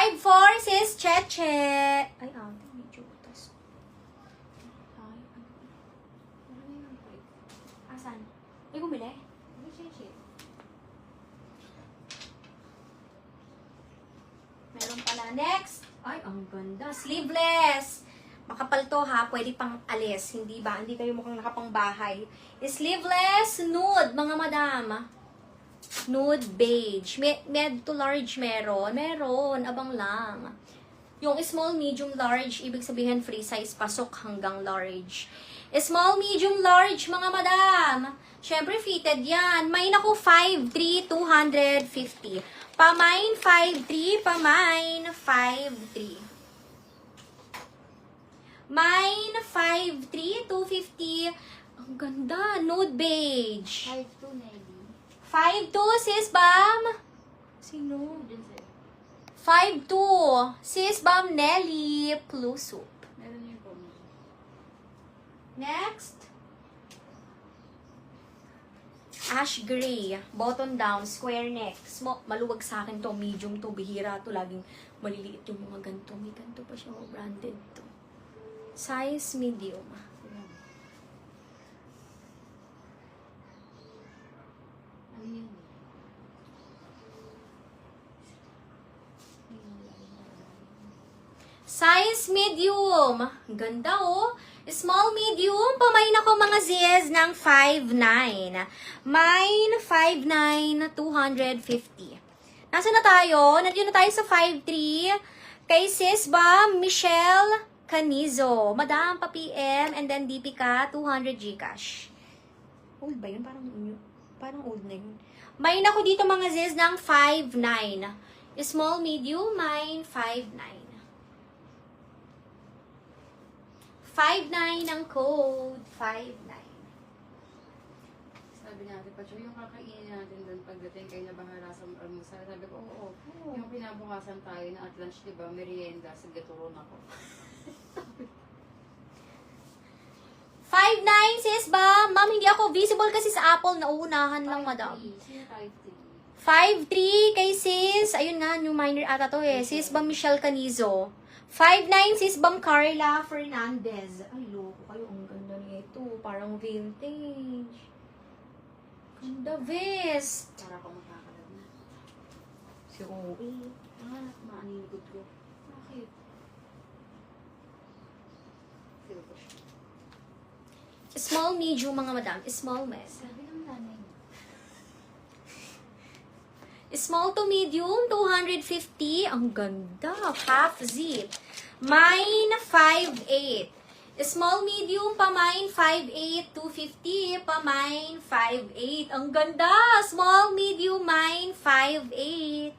5'4", sis Cheche. Ay, medyo utas. Ay, ano na yun? Asan? Ay, bumili? Ay, Cheche. Meron pala. Next. Ay, ang ganda. Sleeveless. Makapal to ha. Pwede pang alis. Hindi ba? Hindi kayo mukhang nakapangbahay. Sleeveless nude, mga madam. Nude beige. Med to large meron. Meron. Abang lang. Yung small, medium, large, ibig sabihin free size pasok hanggang large. Small, medium, large, mga madam. Syempre, fitted yan. May naku, 5'3", 250. Pamain, 5'3", pamain, 5'3". Mine, 5'3", 250. Ang ganda. Nude beige. 5'2", Nelly. 5'2", sis Bam. Sino? 5'2", sis Bam Nelly Plusup. Meron yung po. Next. Ash gray. Button down. Square neck. Maluwag sa akin to. Medium to. Bihira to. Laging maliliit yung mga ganito. May ganito pa siya. Branded to. Size medium. Ano yun? Size medium. Ganda oh. Small medium. Pamain ako mga zis ng 5'9". Mine 5'9", 250. Nasaan na tayo? Nandiyo na tayo sa 5'3". Kay sis ba? Michelle Canizo. Madam pa PM and then DP ka 200 Gcash. Old ba yun? Parang old na yun. May ako dito mga zis ng 5'9". Small, medium, mine 5'9". 5'9" ang code. 5'9". Sabi natin, Pacho, yung kakainin natin doon pagdating kayo na bahala sa almusal. Sabi ko, oo. Yung pinabukasan tayo na at lunch, diba, merienda, sige, turon ako. 5'9", sis ba? Ma'am, hindi ako visible kasi sa Apple. Nauunahan lang, madam. Sino 5'3" 5'3"? kay sis. Ayun nga, new minor ata to eh. Sis Bam Michelle Canizo. 5'9", sis Bam Carla Fernandez. Ay, loko kayo. Ang ganda nito. Parang vintage. Ganda vest. Para ako makakalag na. Si Oe. Maanilugod ko. Bakit? Feel ko siya. Small, medium, mga madam. Small, mess. Sabi ng nanay mo. Small to medium, 250. Ang ganda. Half zip. Mine, 5'8". Small, medium, pamain, 5'8", 250. Pamain, 5'8". Ang ganda. Small, medium, mine, 5'8".